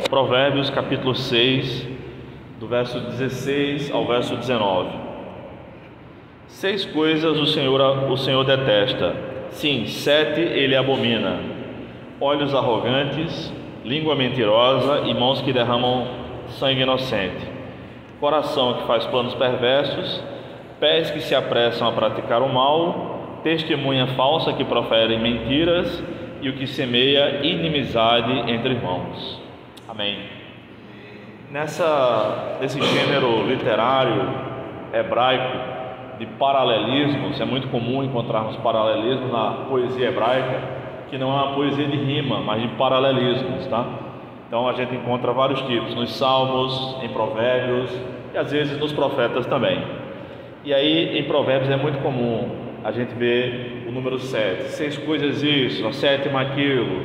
Provérbios capítulo 6, do verso 16 ao verso 19. 6 coisas o Senhor detesta, sim, 7 ele abomina: olhos arrogantes, língua mentirosa e mãos que derramam sangue inocente, coração que faz planos perversos, pés que se apressam a praticar o mal, testemunha falsa que profere mentiras e o que semeia inimizade entre irmãos. Amém. Nesse gênero literário hebraico de paralelismos, é muito comum encontrarmos paralelismos na poesia hebraica, que não é uma poesia de rima, mas de paralelismos, tá? Então a gente encontra vários tipos nos Salmos, em Provérbios e às vezes nos profetas também. E aí em Provérbios é muito comum a gente ver o número 7, 6 coisas isso, a sétima aquilo.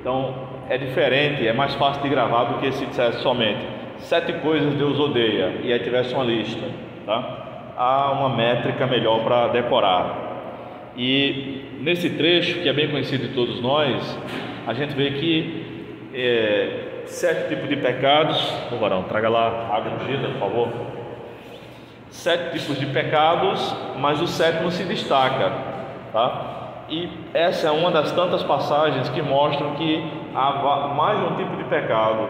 Então é diferente, é mais fácil de gravar do que se dissesse somente 7 coisas Deus odeia e aí tivesse uma lista, tá? Há uma métrica melhor para decorar. E nesse trecho, que é bem conhecido de todos nós, a gente vê que 7 tipos de pecados. Ô varão, traga lá água ungida, por favor. 7 tipos de pecados, mas o 7º se destaca, tá? E essa é uma das tantas passagens que mostram que há mais um tipo de pecado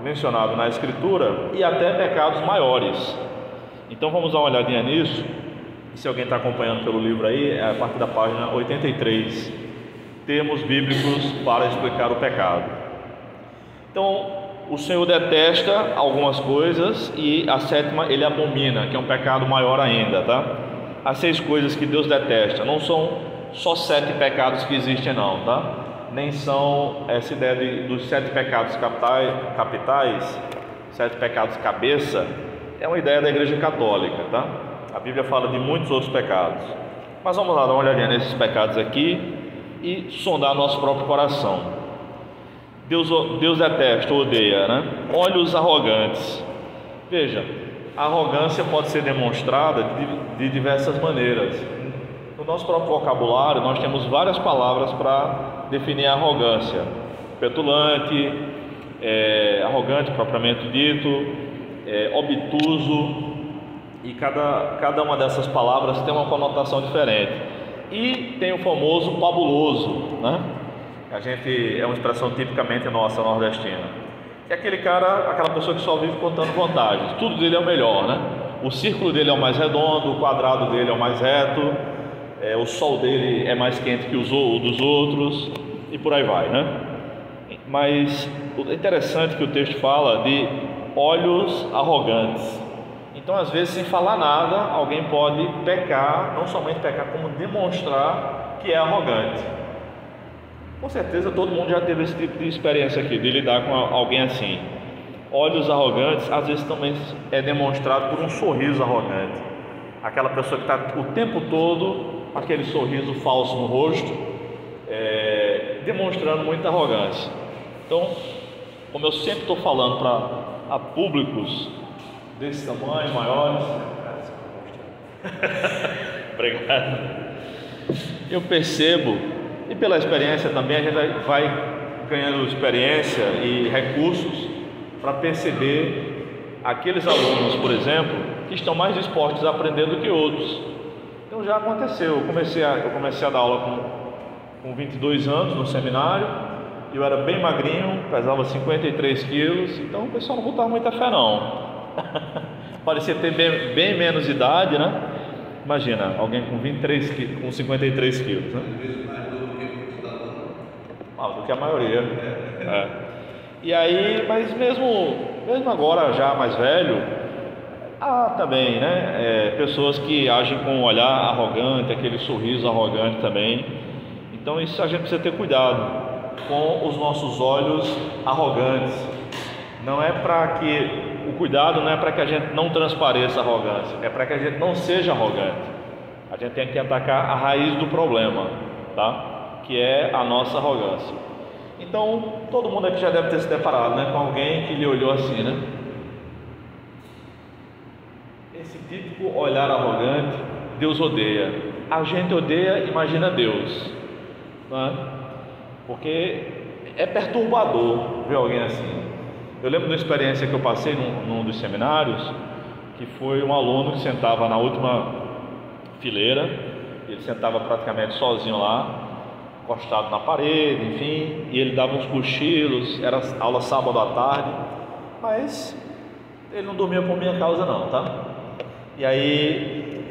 mencionado na Escritura e até pecados maiores. Então vamos dar uma olhadinha nisso. Se alguém está acompanhando pelo livro aí, é a partir da página 83, termos bíblicos para explicar o pecado. Então, o Senhor detesta algumas coisas e a 7ª ele abomina, que é um pecado maior ainda, tá? As 6 coisas que Deus detesta não são só 7 pecados que existem não, tá? Nem são essa ideia dos 7 pecados capitais, 7 pecados cabeça, é uma ideia da Igreja Católica, tá? A Bíblia fala de muitos outros pecados, mas vamos lá dar uma olhadinha nesses pecados aqui e sondar nosso próprio coração. Deus detesta, odeia, né? Olhos arrogantes. Veja, a arrogância pode ser demonstrada de diversas maneiras. No nosso próprio vocabulário, nós temos várias palavras para definir a arrogância: petulante, arrogante propriamente dito, obtuso, e cada uma dessas palavras tem uma conotação diferente. E tem o famoso fabuloso, né? É uma expressão tipicamente nossa, nordestina, que é aquele cara, aquela pessoa que só vive contando vantagens, tudo dele é o melhor, né? O círculo dele é o mais redondo, o quadrado dele é o mais reto, o sol dele é mais quente que o dos outros, e por aí vai, né? Mas é interessante que o texto fala de olhos arrogantes. Então, às vezes, sem falar nada, alguém pode pecar, não somente pecar, como demonstrar que é arrogante. Com certeza todo mundo já teve esse tipo de experiência aqui, de lidar com alguém assim. Olhos arrogantes, às vezes também é demonstrado por um sorriso arrogante. Aquela pessoa que está o tempo todo com aquele sorriso falso no rosto, demonstrando muita arrogância. Então, como eu sempre estou falando para públicos desse tamanho, maiores, obrigado, eu percebo, e pela experiência também a gente vai ganhando experiência e recursos para perceber aqueles alunos, por exemplo, que estão mais dispostos a aprender do que outros. Então já aconteceu, eu comecei a dar aula com 22 anos no seminário, eu era bem magrinho, pesava 53 quilos, então o pessoal não botava muita fé não. Parecia ter bem menos idade, né? Imagina, alguém com 53 quilos, né? Do que a maioria. E aí, mas mesmo agora já mais velho, há também, né? Pessoas que agem com um olhar arrogante, aquele sorriso arrogante também. Então isso a gente precisa ter cuidado com os nossos olhos arrogantes. Não é para que o cuidado não é para que a gente não transpareça a arrogância, é para que a gente não seja arrogante. A gente tem que atacar a raiz do problema, tá? Que é a nossa arrogância. Então, todo mundo aqui já deve ter se deparado, né, com alguém que lhe olhou assim, né? Esse típico olhar arrogante, Deus odeia. A gente odeia, imagina Deus, não é? Porque é perturbador ver alguém assim. Eu lembro de uma experiência que eu passei num dos seminários, que foi um aluno que sentava na última fileira, ele sentava praticamente sozinho lá, encostado na parede, enfim, e ele dava uns cochilos, era aula sábado à tarde, mas ele não dormia por minha causa não, tá? E aí,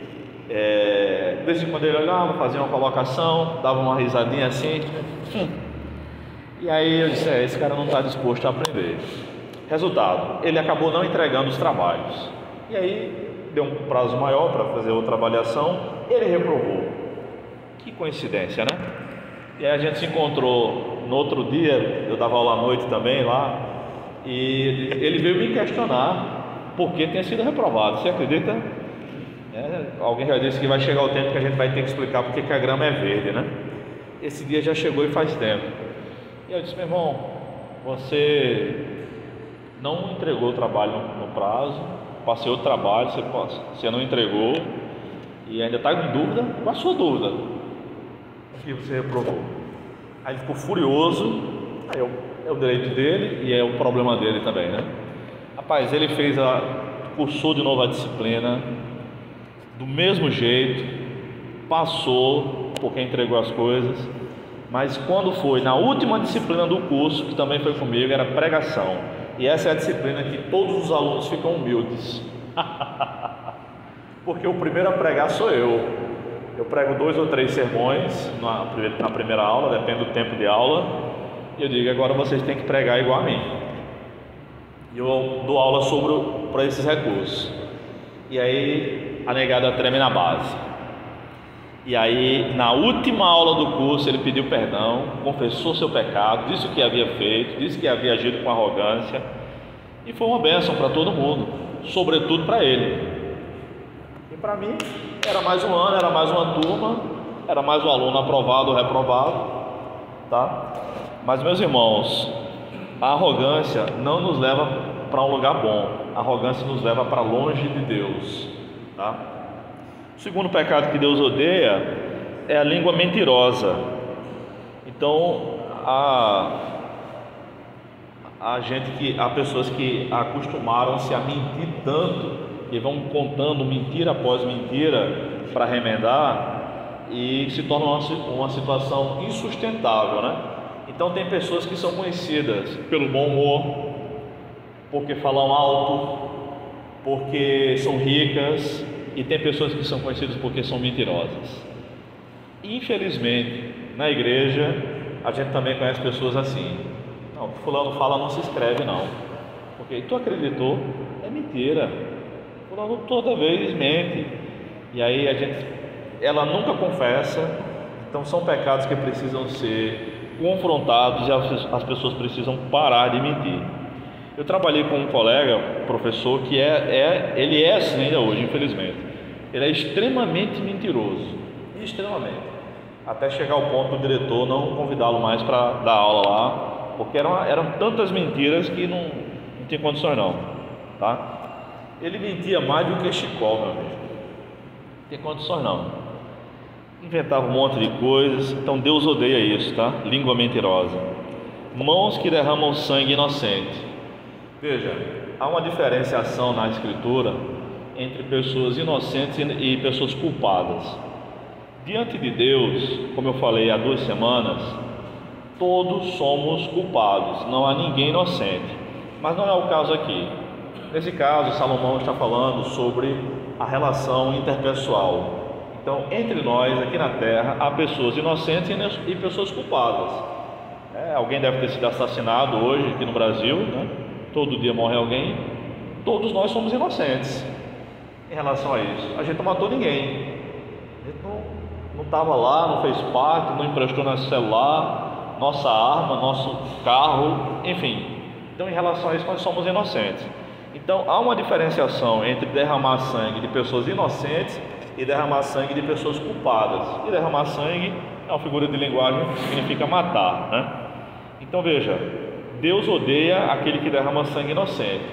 de vez em quando ele olhava, fazia uma colocação, dava uma risadinha assim, e aí eu disse, esse cara não está disposto a aprender. Resultado, ele acabou não entregando os trabalhos, e aí deu um prazo maior para fazer outra avaliação, ele reprovou. Que coincidência, né? E aí a gente se encontrou no outro dia, eu dava aula à noite também lá, e ele veio me questionar por que tinha sido reprovado. Você acredita? Alguém já disse que vai chegar o tempo que a gente vai ter que explicar por que a grama é verde, né? Esse dia já chegou e faz tempo. E eu disse, meu irmão, você não entregou o trabalho no prazo, passei outro trabalho, você não entregou e ainda está em dúvida. Qual a sua dúvida? O que você reprovou? Aí ele ficou furioso. Aí é o direito dele e é o problema dele também, né? Rapaz, ele cursou de novo a disciplina do mesmo jeito, passou porque entregou as coisas, mas quando foi na última disciplina do curso, que também foi comigo, era pregação, e essa é a disciplina que todos os alunos ficam humildes porque o primeiro a pregar sou eu prego 2 ou 3 sermões na primeira aula, depende do tempo de aula, e eu digo, agora vocês têm que pregar igual a mim, e eu dou aula para esses recursos, e aí a negada treme na base. E aí, na última aula do curso, ele pediu perdão, confessou seu pecado, disse o que havia feito, disse que havia agido com arrogância, e foi uma bênção para todo mundo, sobretudo para ele. E para mim, era mais um ano, era mais uma turma, era mais um aluno aprovado ou reprovado, tá? Mas, meus irmãos, a arrogância não nos leva para um lugar bom, a arrogância nos leva para longe de Deus, tá? O segundo pecado que Deus odeia é a língua mentirosa. Então, há pessoas que acostumaram-se a mentir tanto e vão contando mentira após mentira para remendar, e se torna uma situação insustentável, né? Então tem pessoas que são conhecidas pelo bom humor, porque falam alto, porque são ricas, e tem pessoas que são conhecidas porque são mentirosas. Infelizmente, na igreja, a gente também conhece pessoas assim. Não, o que fulano fala não se escreve não, porque tu acreditou, é mentira. Fulano toda vez mente, e aí ela nunca confessa. Então são pecados que precisam ser confrontados e as pessoas precisam parar de mentir. Eu trabalhei com um colega, professor, que ele é assim ainda hoje, infelizmente. Ele é extremamente mentiroso, extremamente, até chegar ao ponto do diretor não convidá-lo mais para dar aula lá, porque eram tantas mentiras que não tinha condições não, tá? Ele mentia mais do que Chicó, meu amigo, não tem condições não, inventava um monte de coisas. Então Deus odeia isso, tá? Língua mentirosa, mãos que derramam sangue inocente. Veja, há uma diferenciação na Escritura entre pessoas inocentes e pessoas culpadas. Diante de Deus, como eu falei há 2 semanas, todos somos culpados, não há ninguém inocente, mas não é o caso aqui. Nesse caso, Salomão está falando sobre a relação interpessoal. Então, entre nós aqui na terra, há pessoas inocentes e pessoas culpadas. Alguém deve ter sido assassinado hoje aqui no Brasil, né? Todo dia morre alguém. Todos nós somos inocentes em relação a isso. A gente não matou ninguém, a gente não estava lá, não fez parte, não emprestou nosso celular, nossa arma, nosso carro, enfim. Então, em relação a isso, nós somos inocentes. Então, há uma diferenciação entre derramar sangue de pessoas inocentes e derramar sangue de pessoas culpadas. E derramar sangue é uma figura de linguagem que significa matar, né? Então, veja, Deus odeia aquele que derrama sangue inocente,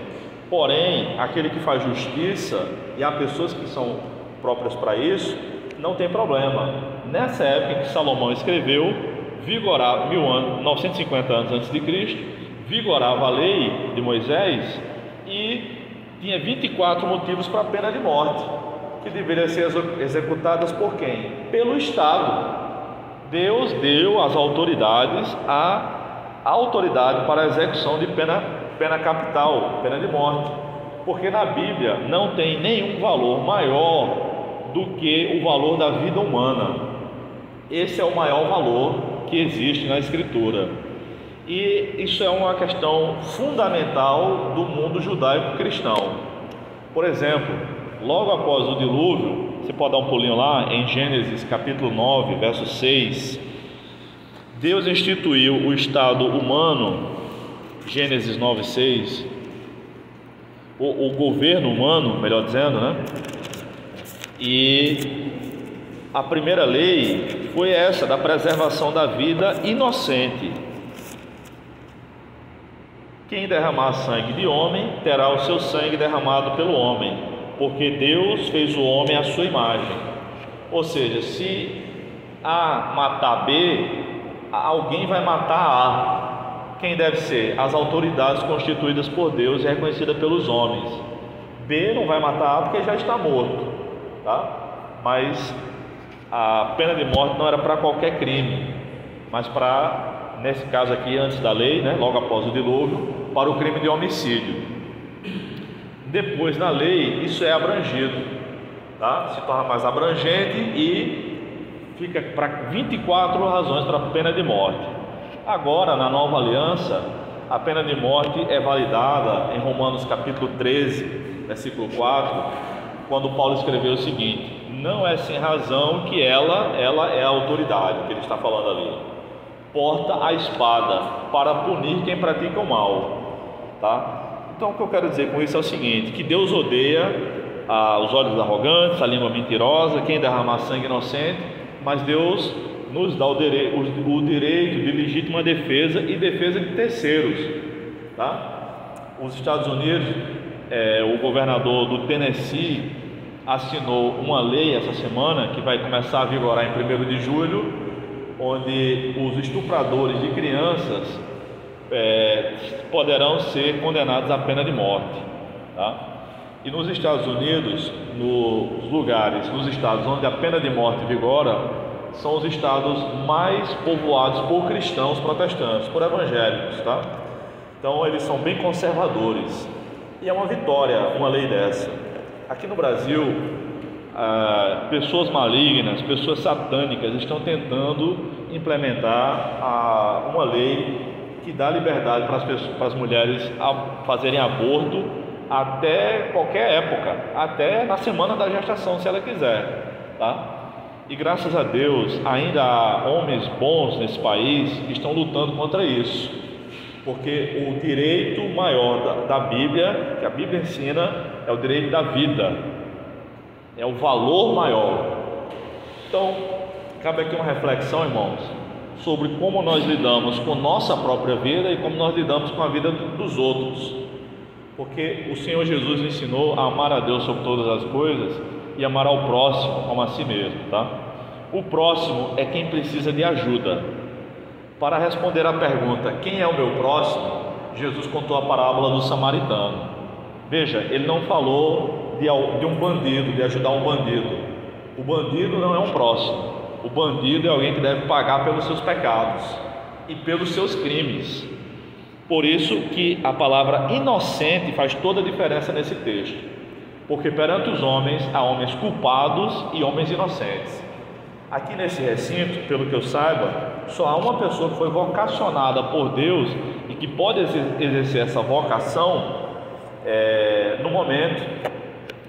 porém, aquele que faz justiça, e há pessoas que são próprias para isso, não tem problema. Nessa época em que Salomão escreveu, vigorava 950 anos antes de Cristo, vigorava a lei de Moisés e tinha 24 motivos para a pena de morte, que deveriam ser executadas por quem? Pelo Estado. Deus deu às autoridades a autoridade para a execução de pena capital, pena de morte, porque na Bíblia não tem nenhum valor maior do que o valor da vida humana. Esse é o maior valor que existe na Escritura, e isso é uma questão fundamental do mundo judaico-cristão. Por exemplo, logo após o dilúvio, você pode dar um pulinho lá em Gênesis capítulo 9, verso 6, Deus instituiu o estado humano, Gênesis 9, 6, o governo humano, melhor dizendo, né? E a primeira lei foi essa, da preservação da vida inocente. Quem derramar sangue de homem, terá o seu sangue derramado pelo homem, porque Deus fez o homem à sua imagem. Ou seja, se A matar B, alguém vai matar A. Quem deve ser? As autoridades constituídas por Deus e reconhecidas pelos homens. B não vai matar A porque já está morto, tá? Mas a pena de morte não era para qualquer crime, mas para, nesse caso aqui, antes da lei, né, logo após o dilúvio, para o crime de homicídio. Depois, na lei, isso é abrangido, tá? Se torna mais abrangente e fica para 24 razões para a pena de morte. Agora, na nova aliança, a pena de morte é validada em Romanos capítulo 13, versículo 4, quando Paulo escreveu o seguinte: não é sem razão que ela é a autoridade, que ele está falando ali, porta a espada para punir quem pratica o mal, tá? Então o que eu quero dizer com isso é o seguinte: que Deus odeia os olhos arrogantes, a língua mentirosa, quem derramar sangue inocente, mas Deus nos dá o direito de legítima defesa e defesa de terceiros, tá? Os Estados Unidos, o governador do Tennessee assinou uma lei essa semana que vai começar a vigorar em 1º de julho, onde os estupradores de crianças poderão ser condenados à pena de morte, tá? E nos Estados Unidos, nos estados onde a pena de morte vigora, são os estados mais povoados por cristãos protestantes, por evangélicos, tá? Então eles são bem conservadores, e é uma vitória uma lei dessa. Aqui no Brasil, pessoas malignas, pessoas satânicas estão tentando implementar uma lei que dá liberdade para as mulheres fazerem aborto até qualquer época, até na semana da gestação, se ela quiser, tá? E graças a Deus ainda há homens bons nesse país que estão lutando contra isso, porque o direito maior da Bíblia, que a Bíblia ensina, é o direito da vida, é o valor maior. Então cabe aqui uma reflexão, irmãos, sobre como nós lidamos com nossa própria vida e como nós lidamos com a vida dos outros, porque o Senhor Jesus ensinou a amar a Deus sobre todas as coisas e amar ao próximo como a si mesmo, tá? O próximo é quem precisa de ajuda. Para responder à pergunta, quem é o meu próximo, Jesus contou a parábola do samaritano. Veja, ele não falou de um bandido, de ajudar um bandido. O bandido não é um próximo. O bandido é alguém que deve pagar pelos seus pecados e pelos seus crimes. Por isso que a palavra inocente faz toda a diferença nesse texto, porque perante os homens há homens culpados e homens inocentes. Aqui nesse recinto, pelo que eu saiba, só há uma pessoa que foi vocacionada por Deus e que pode exercer essa vocação no momento,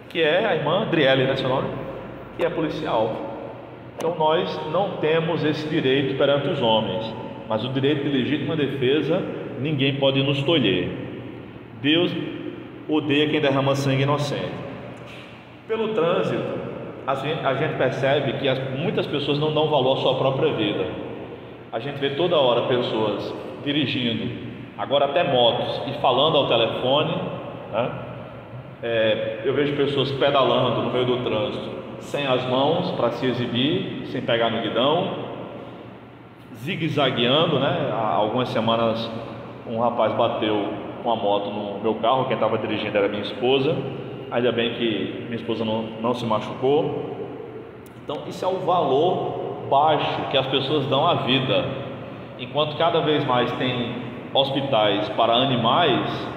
que é a irmã Adriele, né, seu nome? Que é policial. Então nós não temos esse direito perante os homens, mas o direito de legítima defesa ninguém pode nos tolher. Deus odeia quem derrama sangue inocente. Pelo trânsito, a gente percebe que muitas pessoas não dão valor à sua própria vida. A gente vê toda hora pessoas dirigindo, agora até motos, e falando ao telefone, né? Eu vejo pessoas pedalando no meio do trânsito, sem as mãos para se exibir, sem pegar no guidão, zigue-zagueando, né? Há algumas semanas um rapaz bateu com a moto no meu carro, quem estava dirigindo era minha esposa, ainda bem que minha esposa não se machucou. Então isso é o valor baixo que as pessoas dão à vida, enquanto cada vez mais tem hospitais para animais,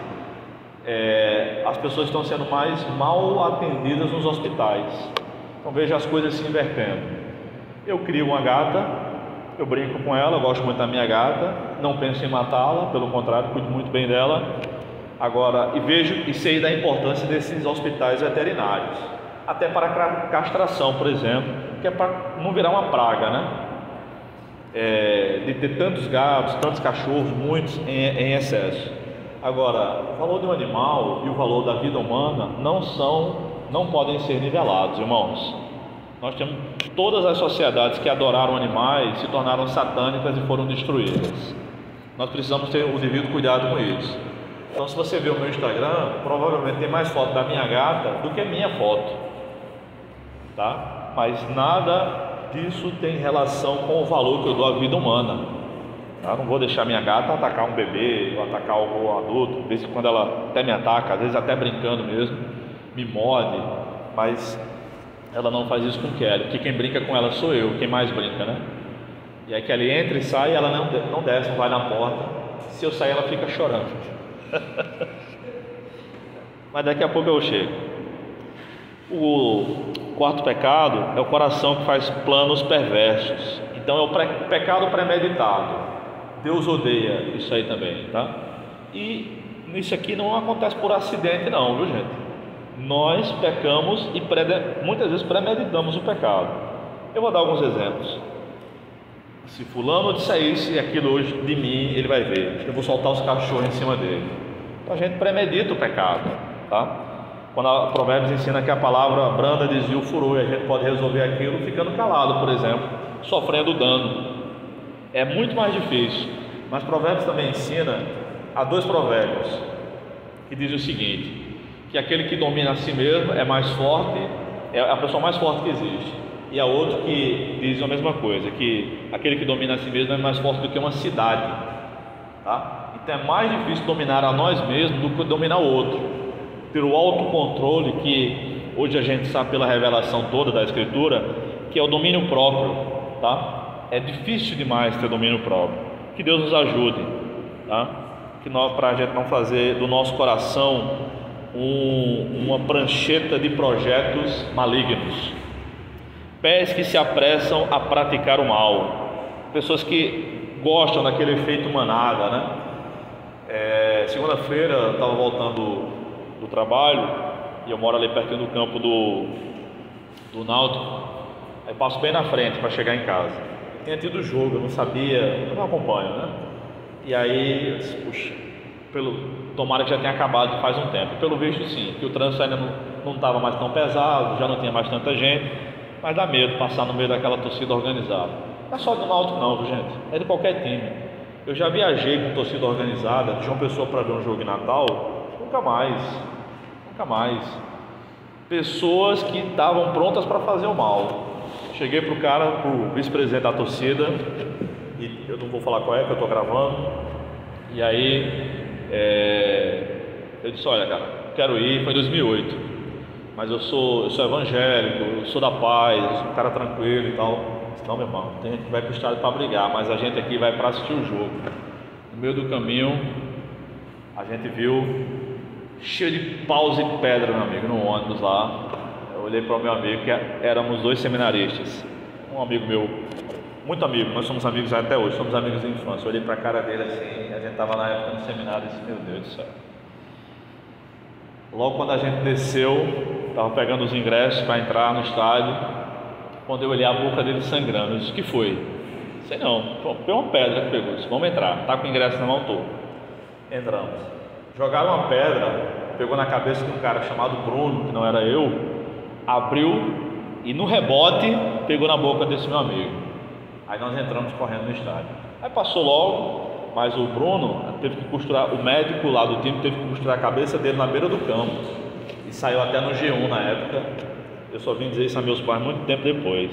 as pessoas estão sendo mais mal atendidas nos hospitais. Então veja as coisas se invertendo. Eu crio uma gata, eu brinco com ela, eu gosto muito da minha gata, não penso em matá-la, pelo contrário, cuido muito bem dela. Agora, e sei da importância desses hospitais veterinários, até para castração, por exemplo, que é para não virar uma praga, né? De ter tantos gatos, tantos cachorros, muitos em excesso. Agora, o valor do animal e o valor da vida humana não podem ser nivelados, irmãos. Nós temos todas as sociedades que adoraram animais se tornaram satânicas e foram destruídas. Nós precisamos ter o devido cuidado com isso. Então, se você ver o meu Instagram, provavelmente tem mais foto da minha gata do que minha foto, tá? Mas nada disso tem relação com o valor que eu dou à vida humana. Tá? Não vou deixar minha gata atacar um bebê ou atacar um adulto. De vez em quando ela até me ataca, às vezes até brincando mesmo, me morde, mas ela não faz isso com Kelly, porque quem brinca com ela sou eu, quem mais brinca, né? E aí Kelly entra e sai, ela não desce, não vai na porta. Se eu sair, ela fica chorando. Mas daqui a pouco eu chego. O quarto pecado é o coração que faz planos perversos. Então é o pecado premeditado. Deus odeia isso aí também, tá? E isso aqui não acontece por acidente não, viu, gente? Nós pecamos e muitas vezes premeditamos o pecado. Eu vou dar alguns exemplos. Se fulano disser isso e aquilo hoje de mim, ele vai ver. Eu vou soltar os cachorros em cima dele. Então a gente premedita o pecado, tá? Quando a Provérbios ensina que a palavra branda desvia o furor, e a gente pode resolver aquilo ficando calado, por exemplo, sofrendo dano. É muito mais difícil. Mas Provérbios também ensina, há 2 provérbios que dizem o seguinte: que aquele que domina a si mesmo é mais forte, é a pessoa mais forte que existe. E há outro que diz a mesma coisa, que aquele que domina a si mesmo é mais forte do que uma cidade, tá? Então é mais difícil dominar a nós mesmos do que dominar o outro. Ter o autocontrole, que hoje a gente sabe pela revelação toda da Escritura, que é o domínio próprio, tá? É difícil demais ter domínio próprio. Que Deus nos ajude, tá? Para a gente não fazer do nosso coração uma prancheta de projetos malignos. Pés que se apressam a praticar o mal, pessoas que gostam daquele efeito manada, né? Segunda-feira eu estava voltando do trabalho e eu moro ali pertinho do campo do Náutico. Aí passo bem na frente para chegar em casa. Tinha tido jogo, eu não sabia, eu não acompanho, né? E aí eu disse, puxa, tomara que já tenha acabado faz um tempo. Pelo visto sim, que o trânsito ainda não estava mais tão pesado, já não tinha mais tanta gente. Mas dá medo passar no meio daquela torcida organizada. Não é só do Náutico não, viu, gente? É de qualquer time. Eu já viajei com torcida organizada de João Pessoa para ver um jogo em Natal. Nunca mais. Pessoas que estavam prontas para fazer o mal. Cheguei pro vice-presidente da torcida, e eu não vou falar qual é, que eu estou gravando. E aí eu disse, olha cara, quero ir, foi em 2008. Mas eu sou evangélico, eu sou da paz, eu sou um cara tranquilo e tal. Não, meu irmão, tem gente que vai para o estádio para brigar, mas a gente aqui vai para assistir o jogo. No meio do caminho, a gente viu cheio de paus e pedra, meu amigo, no ônibus lá. Eu olhei para o meu amigo, que éramos 2 seminaristas. Um amigo meu, muito amigo, nós somos amigos até hoje, somos amigos de infância. Eu olhei para a cara dele assim, a gente estava na época no seminário e disse, meu Deus do céu. Logo quando a gente desceu, estava pegando os ingressos para entrar no estádio, quando eu olhei a boca dele sangrando, eu disse, o que foi? Sei não, foi uma pedra que pegou, disse, vamos entrar, tá com o ingresso na mão, tô. Entramos, jogaram uma pedra, pegou na cabeça de um cara chamado Bruno, que não era eu, abriu e no rebote pegou na boca desse meu amigo. Aí nós entramos correndo no estádio, aí passou logo. Mas o Bruno teve que costurar, o médico lá do time teve que costurar a cabeça dele na beira do campo. E saiu até no G1 na época. Eu só vim dizer isso a meus pais muito tempo depois.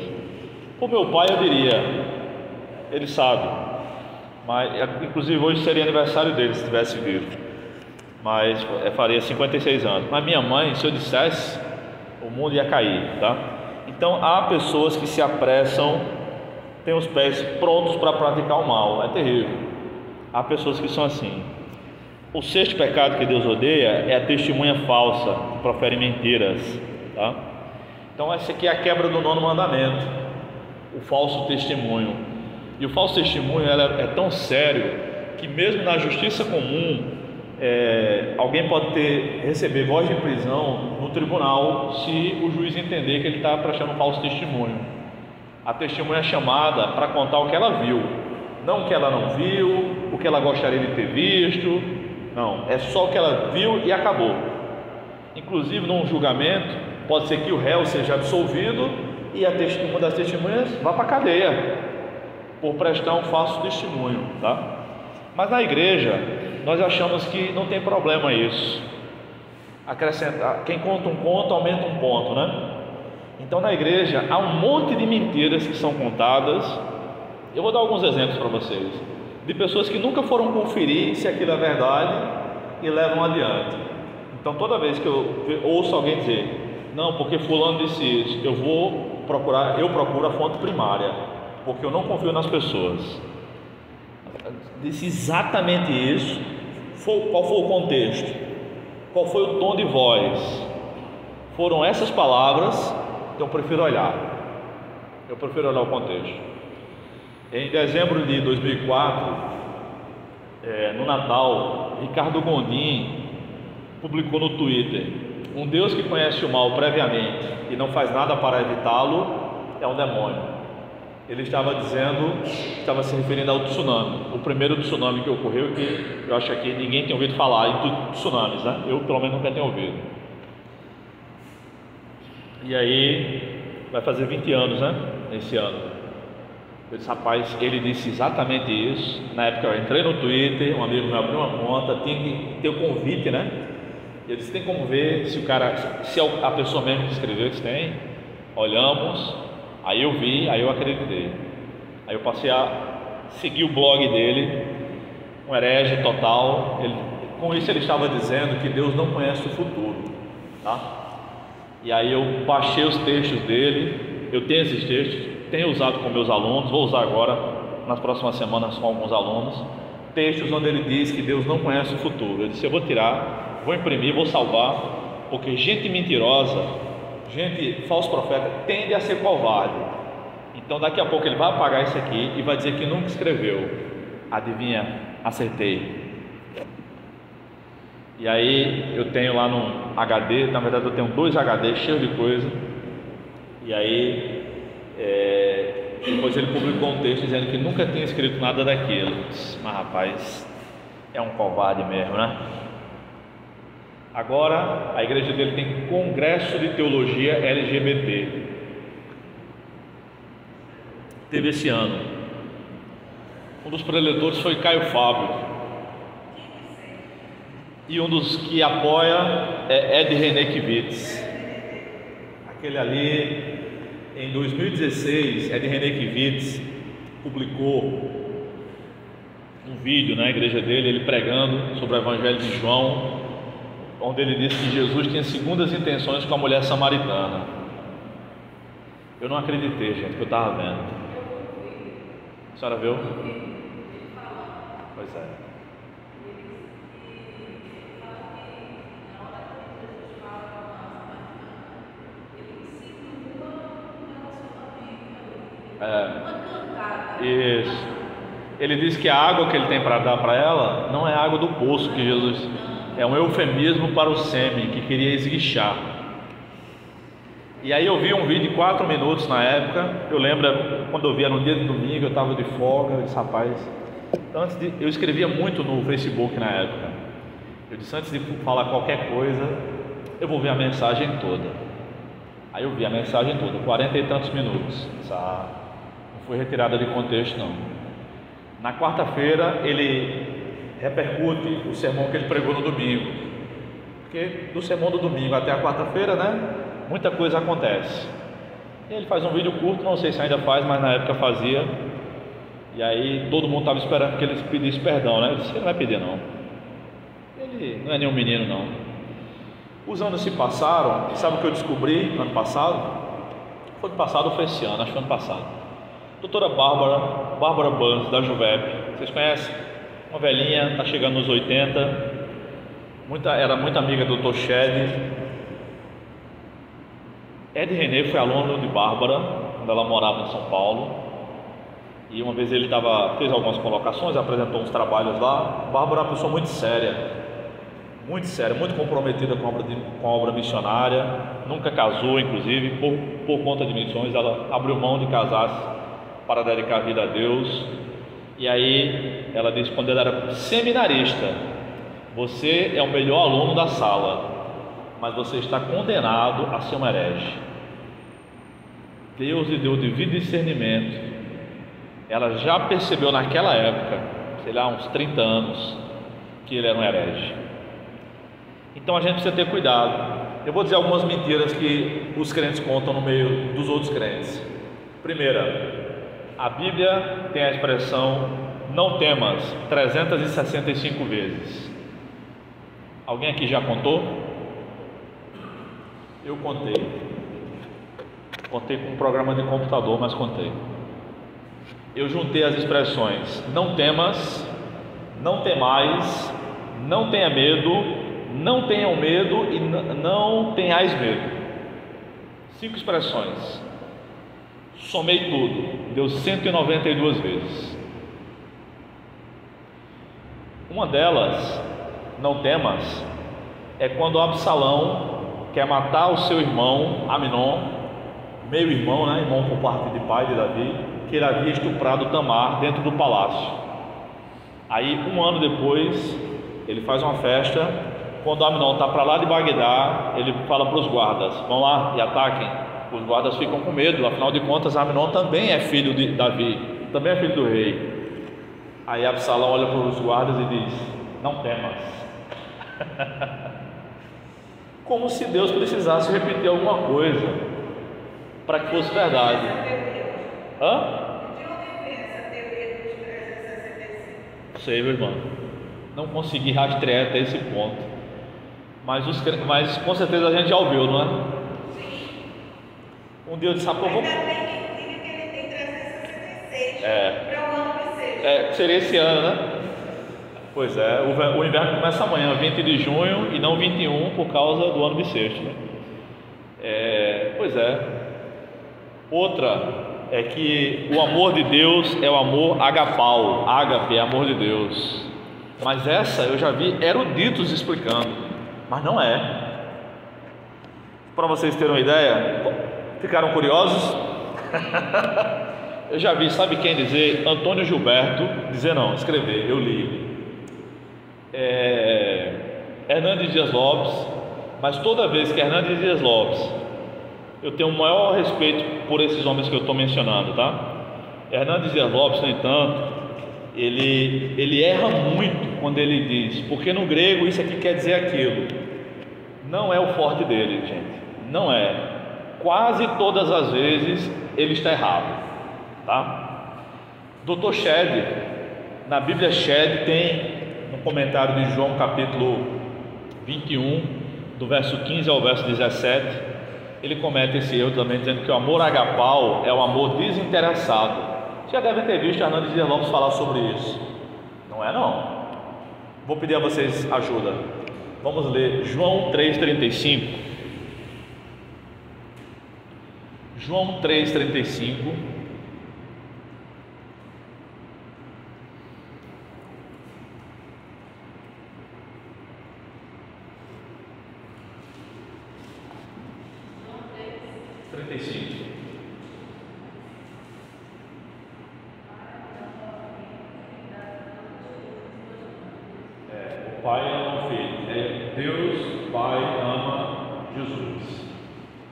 O meu pai, eu diria, ele sabe. mas inclusive hoje seria aniversário dele se estivesse vivo, mas faria 56 anos. Mas minha mãe, se eu dissesse, o mundo ia cair, tá? Então há pessoas que se apressam, têm os pés prontos para praticar o mal, é terrível. Há pessoas que são assim. O sexto pecado que Deus odeia é a testemunha falsa, que profere mentiras, tá? Então essa aqui é a quebra do 9º mandamento, o falso testemunho. E o falso testemunho é tão sério que mesmo na justiça comum alguém pode receber voz de prisão no tribunal se o juiz entender que ele está prestando um falso testemunho. A testemunha é chamada para contar o que ela viu, não o que ela não viu, o que ela gostaria de ter visto, não, é só o que ela viu e acabou. Inclusive num julgamento pode ser que o réu seja absolvido e uma das testemunhas vá para a cadeia por prestar um falso testemunho, tá? Mas na igreja nós achamos que não tem problema isso. Acrescentar, quem conta um conto aumenta um ponto, né? Então na igreja há um monte de mentiras que são contadas. Eu vou dar alguns exemplos para vocês, de pessoas que nunca foram conferir se aquilo é verdade e levam adiante. Então toda vez que eu ouço alguém dizer, não, porque fulano disse isso, eu procuro a fonte primária, porque eu não confio nas pessoas. Disse exatamente isso. Qual foi o contexto? Qual foi o tom de voz? Foram essas palavras. Então eu prefiro olhar o contexto. Em dezembro de 2004, no Natal, Ricardo Gondim publicou no Twitter: um Deus que conhece o mal previamente e não faz nada para evitá-lo é um demônio. Ele estava se referindo ao tsunami, o primeiro tsunami que ocorreu, que eu acho que ninguém tem ouvido falar em tsunamis, né? Eu pelo menos nunca tenho ouvido. E aí vai fazer 20 anos, né? Esse ano. Eu disse, rapaz, ele disse exatamente isso. Na época eu entrei no Twitter, um amigo meu abriu uma conta, tinha que ter o convite, né? Eu disse, tem como ver se a pessoa mesmo que escreveu. Eu disse, tem. Olhamos. Aí eu vi, aí eu acreditei. Aí eu passei a seguir o blog dele, um herege total. Com isso ele estava dizendo que Deus não conhece o futuro, tá? E aí eu baixei os textos dele. Eu tenho esses textos, tenho usado com meus alunos, vou usar agora nas próximas semanas com alguns alunos, textos onde ele diz que Deus não conhece o futuro. Eu disse, eu vou tirar, vou imprimir, vou salvar, porque gente mentirosa, gente falso profeta, tende a ser covarde. Então daqui a pouco ele vai apagar isso aqui e vai dizer que nunca escreveu. Adivinha? Acertei. E aí eu tenho lá no HD, na verdade eu tenho 2 HD cheios de coisa. E aí depois ele publicou um texto dizendo que nunca tinha escrito nada daquilo. Mas rapaz, é um covarde mesmo, né? Agora a igreja dele tem congresso de teologia LGBT. Teve esse ano. Um dos preletores foi Caio Fábio. E um dos que apoia é Ed René Kivitz. Aquele ali, em 2016, Ed René Kivitz publicou um vídeo na igreja dele, ele pregando sobre o Evangelho de João, onde ele disse que Jesus tinha segundas intenções com a mulher samaritana. Eu não acreditei, gente, que eu estava vendo. A senhora viu? Pois é. Isso. Ele diz que a água que ele tem para dar para ela não é a água do poço que Jesus, é um eufemismo para o sêmen que queria esguichar. E aí eu vi um vídeo de 4 minutos na época. Eu lembro quando eu via no dia de domingo, eu estava de folga. Eu disse, rapaz, eu escrevia muito no Facebook na época. Eu disse, antes de falar qualquer coisa, eu vou ver a mensagem toda. Aí eu vi a mensagem toda, 40 e tantos minutos. Não foi retirada de contexto, não. Na quarta-feira ele repercute o sermão que ele pregou no domingo, porque do sermão do domingo até a quarta-feira, né, muita coisa acontece. E ele faz um vídeo curto, não sei se ainda faz, mas na época fazia, E aí todo mundo estava esperando que ele pedisse perdão, né? Ele disse: ele não vai pedir não, ele não é nenhum menino não. Os anos se passaram, e sabe o que eu descobri ano passado? Foi ano passado ou foi esse ano? Acho que foi ano passado. Doutora Bárbara Banz, da Juvep, vocês conhecem? Uma velhinha, está chegando nos 80, era muito amiga do Dr. Shed. Ed René foi aluno de Bárbara quando ela morava em São Paulo, e uma vez ele fez algumas colocações, apresentou uns trabalhos lá. Bárbara é uma pessoa muito séria, muito comprometida com a obra missionária, nunca casou, inclusive, por conta de missões, ela abriu mão de casar para dedicar a vida a Deus. E aí ela disse, quando ela era seminarista: você é o melhor aluno da sala, mas você está condenado a ser um herege. Deus lhe deu devido discernimento. Ela já percebeu naquela época, sei lá, uns 30 anos, que ele era um herege. Então a gente precisa ter cuidado. Eu vou dizer algumas mentiras que os crentes contam no meio dos outros crentes. Primeira, a Bíblia tem a expressão não temas 365 vezes. Alguém aqui já contou? Eu contei com um programa de computador, mas contei. Eu juntei as expressões não temas, não temais, não tenha medo, não tenham medo e não tenhais medo. 5 expressões. Somei tudo, deu 192 vezes. Uma delas, não temas, é quando Absalão quer matar o seu irmão Aminon, meio irmão, né? Irmão por parte de pai de Davi, que ele havia estuprado Tamar dentro do palácio. Aí, um ano depois, ele faz uma festa. Quando Aminon está para lá de Bagdá, ele fala para os guardas: vão lá e ataquem. Os guardas ficam com medo, afinal de contas Aminon também é filho de Davi, também é filho do rei. Aí Absalão olha para os guardas e diz: não temas. Como se Deus precisasse repetir alguma coisa para que fosse verdade. Sei, meu irmão, não consegui rastrear até esse ponto, mas com certeza a gente já ouviu, não é? Um dia eu disse: pô, vamos... Ainda bem que ele tem 366 para o ano bissexto. Seria esse ano, né? Pois é, o inverno começa amanhã, 20 de junho, e não 21 por causa do ano bissexto, né? Pois é. Outra é que o amor de Deus é o amor agapau. Ágape é amor de Deus. Mas essa eu já vi eruditos explicando, mas não é. Para vocês terem uma ideia, ficaram curiosos? Eu já vi, sabe quem dizer? Antônio Gilberto dizer, não, escrever, eu li. Hernandes Dias Lopes, mas toda vez que Hernandes Dias Lopes, eu tenho o maior respeito por esses homens que eu estou mencionando, tá? Hernandes Dias Lopes, no entanto, ele erra muito quando ele diz, porque no grego isso aqui quer dizer aquilo. Não é o forte dele, gente, não é. Quase todas as vezes ele está errado, tá? Dr. Shed, na Bíblia Shed tem no comentário de João capítulo 21, do verso 15 ao verso 17, ele comete esse erro também, dizendo que o amor agapau é o amor desinteressado. Você já deve ter visto Hernandes Dias Lopes falar sobre isso. Não é não. Vou pedir a vocês ajuda. Vamos ler João 3,35. João 3,35. O Pai ama o Filho. Deus Pai ama Jesus.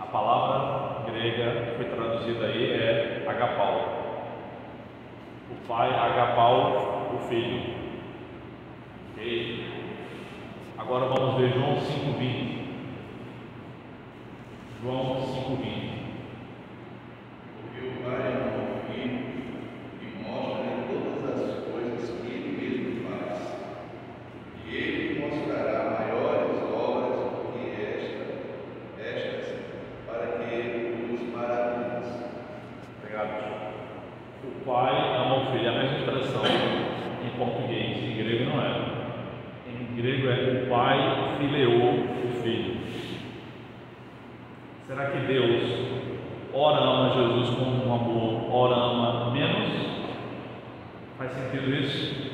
A palavra grega que foi traduzida aí é agapau. O Pai agapau o Filho. Ok? Agora vamos ver João 5,20. João 5,20. Porque o Pai ama o Filho e mostra fileou o filho. Será que Deus ora ama Jesus com um amor, ora ama menos? Faz sentido isso?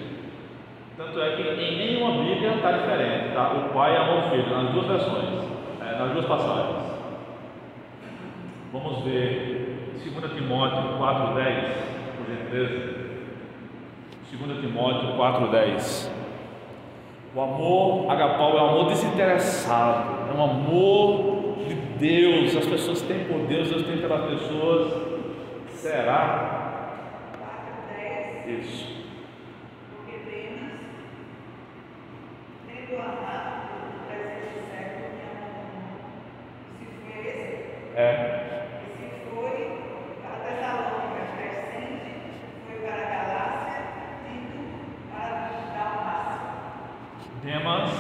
Tanto é que em nenhuma Bíblia está diferente, tá? O pai ama o filho, nas duas versões, nas duas passagens. Vamos ver 2 Timóteo 4,10, por gentileza. 2 Timóteo 4,10. O amor agapau é um amor desinteressado, é um amor de Deus. As pessoas têm por Deus, Deus tem pelas pessoas. Será? Isso. Porque Demas, tendo amado o presente século, se foi esse. E se foi para Tessalônica, crescente, foi para a Galácia, indo para Dalmácia. Demas,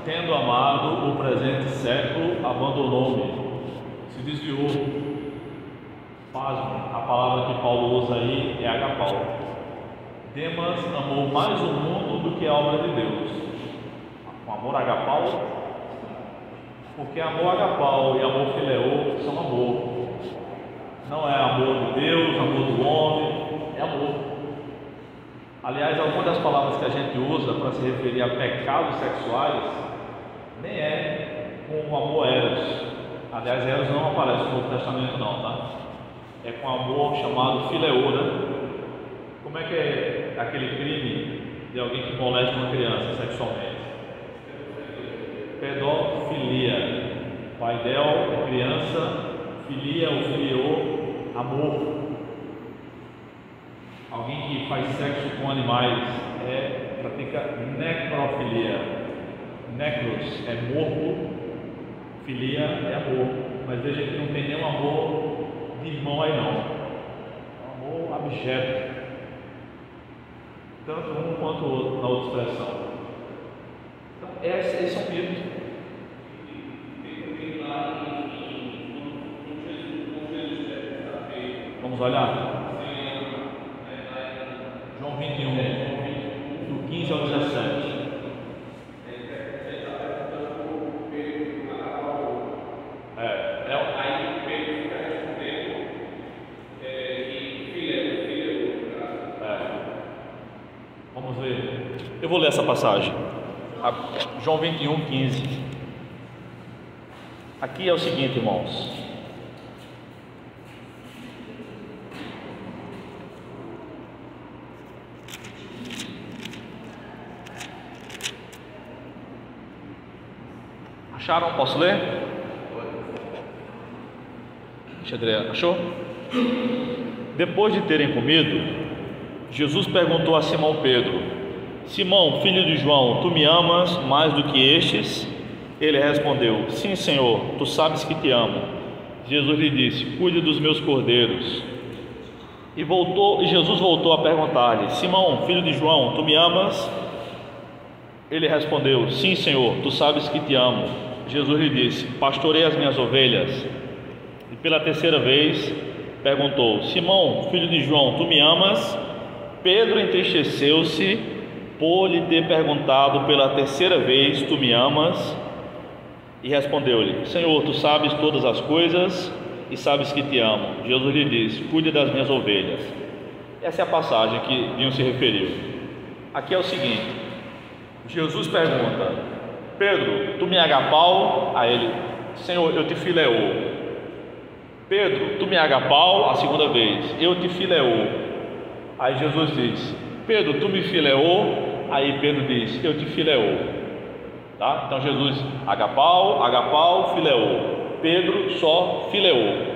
tendo amado o presente século, abandonou-me, se desviou. Pasmo, a palavra que Paulo usa aí é agapau. Demas amou mais o mundo do que a obra de Deus. O amor agapau, porque amor agapau e amor fileou são amor. Não é amor de Deus, amor do homem, é amor. Aliás, algumas das palavras que a gente usa para se referir a pecados sexuais nem é com o amor eros. Aliás, eros não aparece no Novo Testamento não, tá? É com amor chamado fileou, né? Como é que é aquele crime de alguém que molesta uma criança sexualmente? Pedofilia. Paidel é criança, filia ou filiou, amor. Alguém que faz sexo com animais pratica necrofilia. Necros é morto, filia é amor. Mas veja que não tem nenhum amor de irmão aí não. É um amor abjeto. Tanto um quanto o outro na outra expressão. Então, esses são mitos. Vamos olhar? João 21, do 15 ao 17. Vamos ver. Eu vou ler essa passagem. João 21, 15. Aqui é o seguinte, irmãos. Acharam? Posso ler? André, achou? Depois de terem comido, Jesus perguntou a Simão Pedro: Simão, filho de João, tu me amas mais do que estes? Ele respondeu: Sim, Senhor, tu sabes que te amo. Jesus lhe disse: Cuide dos meus cordeiros. E Jesus voltou a perguntar-lhe: Simão, filho de João, tu me amas? Ele respondeu: Sim, Senhor, tu sabes que te amo. Jesus lhe disse: Pastorei as minhas ovelhas. E pela terceira vez perguntou: Simão, filho de João, tu me amas? Pedro entristeceu-se por lhe ter perguntado pela terceira vez: Tu me amas? E respondeu-lhe: Senhor, tu sabes todas as coisas e sabes que te amo. Jesus lhe disse: Cuide das minhas ovelhas. Essa é a passagem que Dinho se referiu. Aqui é o seguinte: Jesus pergunta: Pedro, tu me agapau? A ele: Senhor, eu te fileou. Pedro, tu me agapau? A segunda vez: Eu te fileou. Aí Jesus diz: Pedro, tu me fileou? Aí Pedro diz: Eu te fileou. Tá? Então Jesus, agapau, agapau, fileou. Pedro só fileou.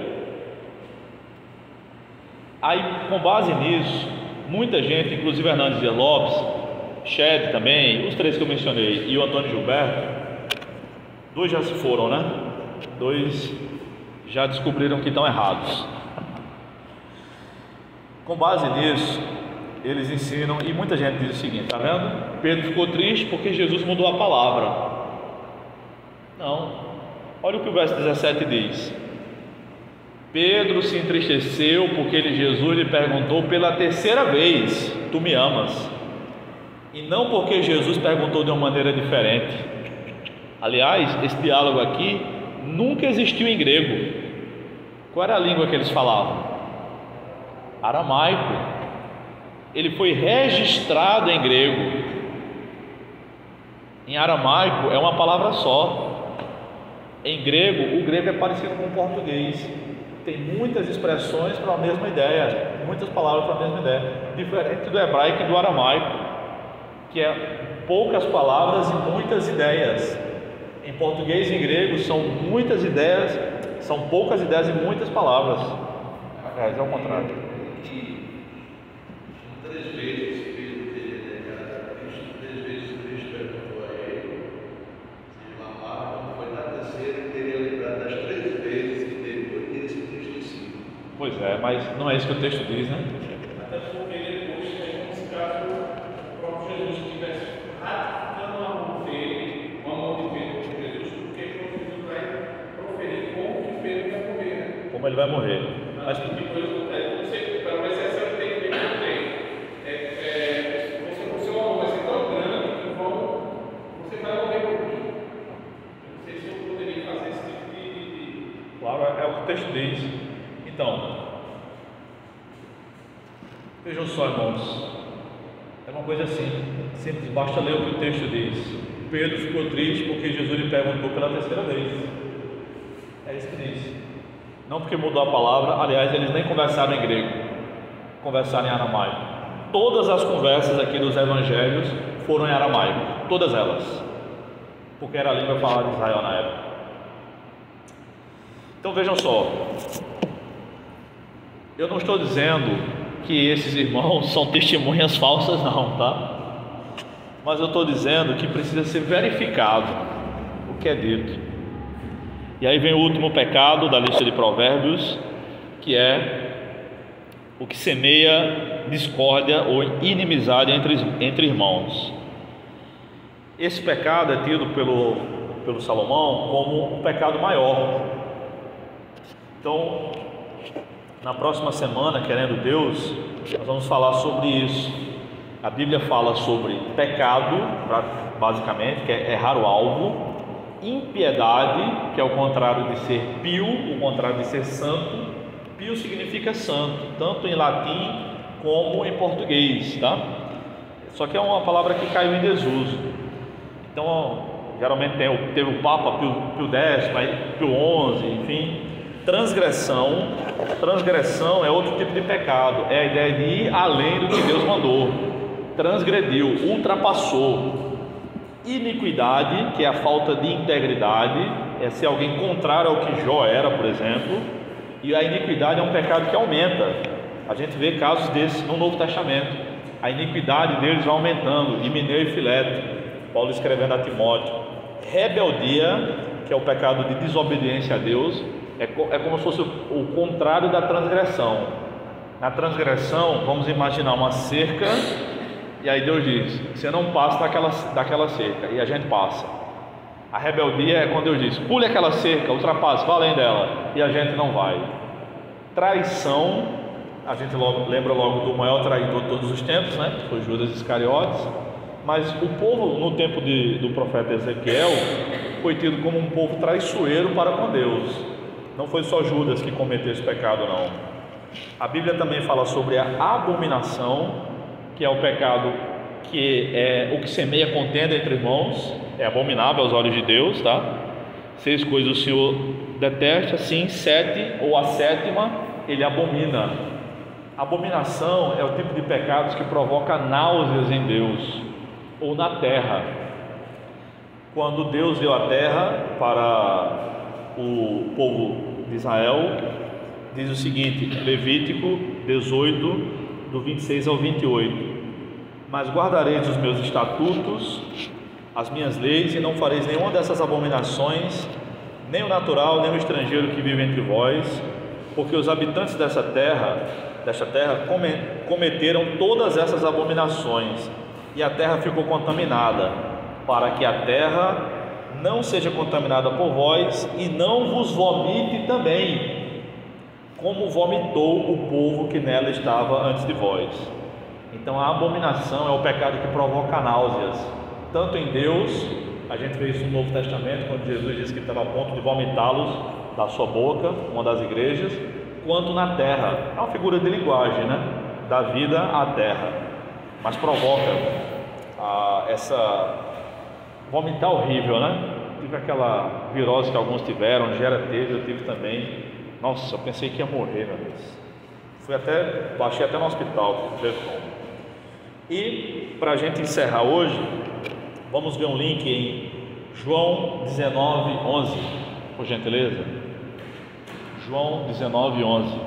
Aí, com base nisso, muita gente, inclusive Hernandes Dias Lopes, Shed também, os três que eu mencionei, e o Antônio Gilberto, dois já se foram, né? Dois já descobriram que estão errados. Com base nisso, eles ensinam, e muita gente diz o seguinte: tá vendo? Pedro ficou triste porque Jesus mudou a palavra. Não, olha o que o verso 17 diz: Pedro se entristeceu porque Jesus lhe perguntou pela terceira vez: Tu me amas? E não porque Jesus perguntou de uma maneira diferente. Aliás, esse diálogo aqui nunca existiu em grego. Qual era a língua que eles falavam? Aramaico. Ele foi registrado em grego. Em aramaico é uma palavra só. Em grego, o grego é parecido com o português. Tem muitas expressões para a mesma ideia, muitas palavras para a mesma ideia, diferente do hebraico e do aramaico, que é poucas palavras e muitas ideias. Em português e em grego são muitas ideias, são poucas ideias e muitas palavras. É o contrário. Três vezes Pedro teria negado a Cristo, 3 vezes Cristo perguntou a ele se clamava, quando foi na terceira ele teria lembrado das 3 vezes que depois teria se entristecido. Pois é, mas não é isso que o texto diz, né? Até porque depois, nesse caso, o próprio Jesus estivesse ratificando o amor dele, o amor de Pedro por Jesus, porque Jesus vai proferir como que Pedro vai morrer, né? Como ele vai morrer. Mas depois, não sei, pelo menos essa é o entendimento que eu tenho. O seu amor vai ser tão grande que você vai morrer por mim. Eu não sei se eu poderia fazer esse tipo de... Claro, é o que o texto diz. Então, vejam só, irmãos, é uma coisa assim, simples, basta ler o que o texto diz. Pedro ficou triste porque Jesus lhe perguntou pela terceira vez. É isso que diz. Não porque mudou a palavra, aliás, eles nem conversaram em grego, conversaram em aramaico. Todas as conversas aqui dos evangelhos foram em aramaico, todas elas, porque era a língua falada de Israel na época. Então vejam só, eu não estou dizendo que esses irmãos são testemunhas falsas não, tá? Mas eu estou dizendo que precisa ser verificado o que é dito. E aí vem o último pecado da lista de provérbios, que é o que semeia discórdia ou inimizade entre irmãos. Esse pecado é tido pelo Salomão como um pecado maior. Então, na próxima semana, querendo Deus, nós vamos falar sobre isso. A Bíblia fala sobre pecado, basicamente, que é errar o alvo, impiedade, que é o contrário de ser pio, o contrário de ser santo. Pio significa santo, tanto em latim como em português, tá? Só que é uma palavra que caiu em desuso. Então, geralmente teve o Papa Pio X, Pio XI, enfim. Transgressão é outro tipo de pecado, é a ideia de ir além do que Deus mandou, transgrediu, ultrapassou. Iniquidade, que é a falta de integridade, é ser alguém contrário ao que Jó era, por exemplo. E a iniquidade é um pecado que aumenta. A gente vê casos desses no Novo Testamento. A iniquidade deles vai aumentando, Himeneu e Fileto, Paulo escrevendo a Timóteo. Rebeldia, que é o pecado de desobediência a Deus, é como se fosse o contrário da transgressão. Na transgressão, vamos imaginar uma cerca, e aí Deus diz: você não passa daquela cerca, e a gente passa. A rebeldia é quando Deus diz: pule aquela cerca, ultrapasse, vá além dela, e a gente não vai. Traição, a gente lembra logo do maior traidor de todos os tempos, né? Foi Judas Iscariotes. Mas o povo no tempo do profeta Ezequiel foi tido como um povo traiçoeiro para com Deus. Não foi só Judas que cometeu esse pecado, não. A Bíblia também fala sobre a abominação, que é o pecado que é o que semeia contenda entre irmãos, é abominável aos olhos de Deus, tá? 6 coisas o Senhor detesta, sim, 7 ou a 7ª ele abomina. Abominação é o tipo de pecados que provoca náuseas em Deus ou na terra. Quando Deus deu a terra para o povo de Israel, diz o seguinte, Levítico 18, do 26 ao 28: mas guardareis os meus estatutos, as minhas leis, e não fareis nenhuma dessas abominações, nem o natural, nem o estrangeiro que vive entre vós, porque os habitantes desta terra cometeram todas essas abominações, e a terra ficou contaminada, para que a terra não seja contaminada por vós, e não vos vomite também, como vomitou o povo que nela estava antes de vós. Então a abominação é o pecado que provoca náuseas, tanto em Deus A gente vê isso no Novo Testamento, quando Jesus disse que estava a ponto de vomitá-los da sua boca, uma das igrejas, quanto na terra. É uma figura de linguagem, né? Da vida à terra, mas provoca essa vomitar horrível, né? Tive aquela virose que alguns tiveram, Gera teve, eu tive também. Nossa, eu pensei que ia morrer, meu Deus. Baixei até no hospital. E para a gente encerrar hoje, vamos ver um link em João 19:11, por gentileza. João 19:11.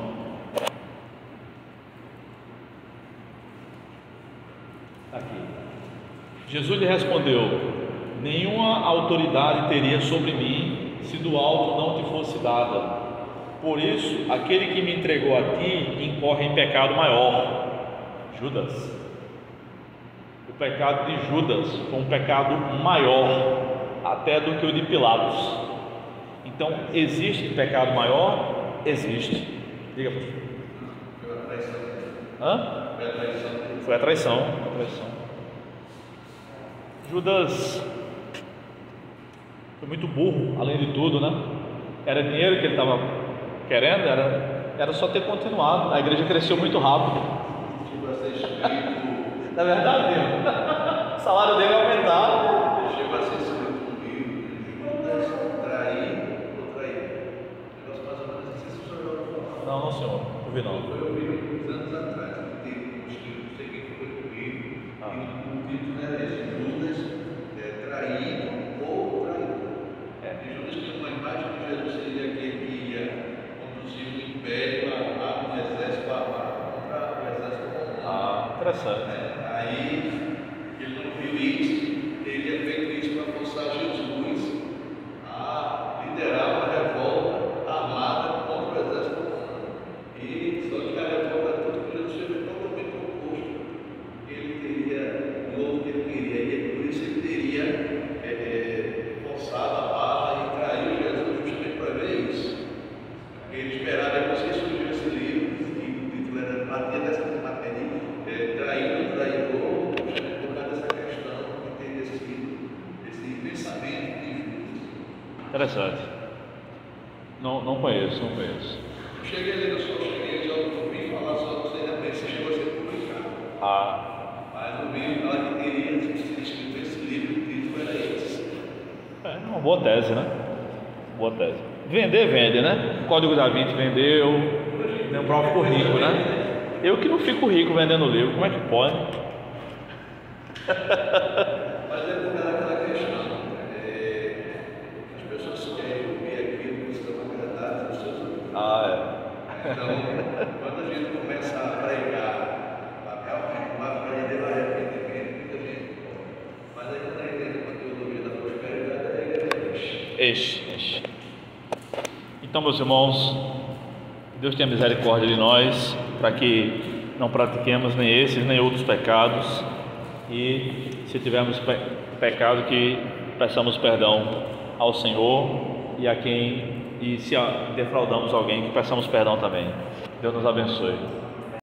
Aqui. Jesus lhe respondeu: nenhuma autoridade teria sobre mim se do alto não te fosse dada. Por isso, aquele que me entregou a ti incorre em pecado maior. Judas. O pecado de Judas foi um pecado maior até do que o de Pilatos. Então, existe pecado maior? Existe. Diga, pastor. Foi a traição. Hã? Foi a traição. Foi a traição. Judas foi muito burro, além de tudo, né? Era dinheiro que ele estava querendo, era só ter continuado. A igreja cresceu muito rápido. Chegou a ser escrito. Na verdade, o salário dele aumentava. Chegou a ser escrito no livro: Judas trair ou trair. Negócio mais ou menos assim, se o senhor já falou. Não, senhor, não vi não. Eu ouvi uns anos atrás, que teve um escrito, não sei quem foi comigo, e o título era esse: Judas traído ou traído. E Judas tinha uma imagem de Jesus seria aquele que ia conduzir o império, um exército contra o exército romano. Interessante. Aí ele não viu isso, ele tinha feito isso para forçar Jesus a liderar uma revolta armada contra o exército romano. E só que a revolta, tudo que Jesus fez totalmente oposto. Ele teria o novo que ele queria, e por isso ele teria forçado a barra e traído Jesus justamente para ver isso. Ele esperava, depois que surgiu esse livro, que o título era Batia dessa matéria, traído, traidor, justamente por causa dessa questão que tem esse pensamento de Judas. Interessante. Não conheço. Eu cheguei a ler, eu já ouvi falar só do treinamento, você chegou a ser publicado. Mas no meio, na hora que teria escrito esse livro, o título era esse. É uma boa tese, né? Boa tese. Vender, vende, né? O Código da Vinci vendeu, o próprio ficou rico, né? Eu que não fico rico vendendo livro, como é que pode? Mas é por causa daquela questão, as pessoas querem ouvir aquilo que estão agradadas aos seus ouvidos. Então, quando a gente começa a pregar, realmente uma verdadeira arrependimento, muita gente pode. Mas aí quando a gente entra no conteúdo da prosperidade, a igreja Enche. Então, meus irmãos, Deus tenha misericórdia de nós, para que não pratiquemos nem esses nem outros pecados, e se tivermos pecado, que peçamos perdão ao Senhor, e se defraudamos alguém, que peçamos perdão também. Deus nos abençoe.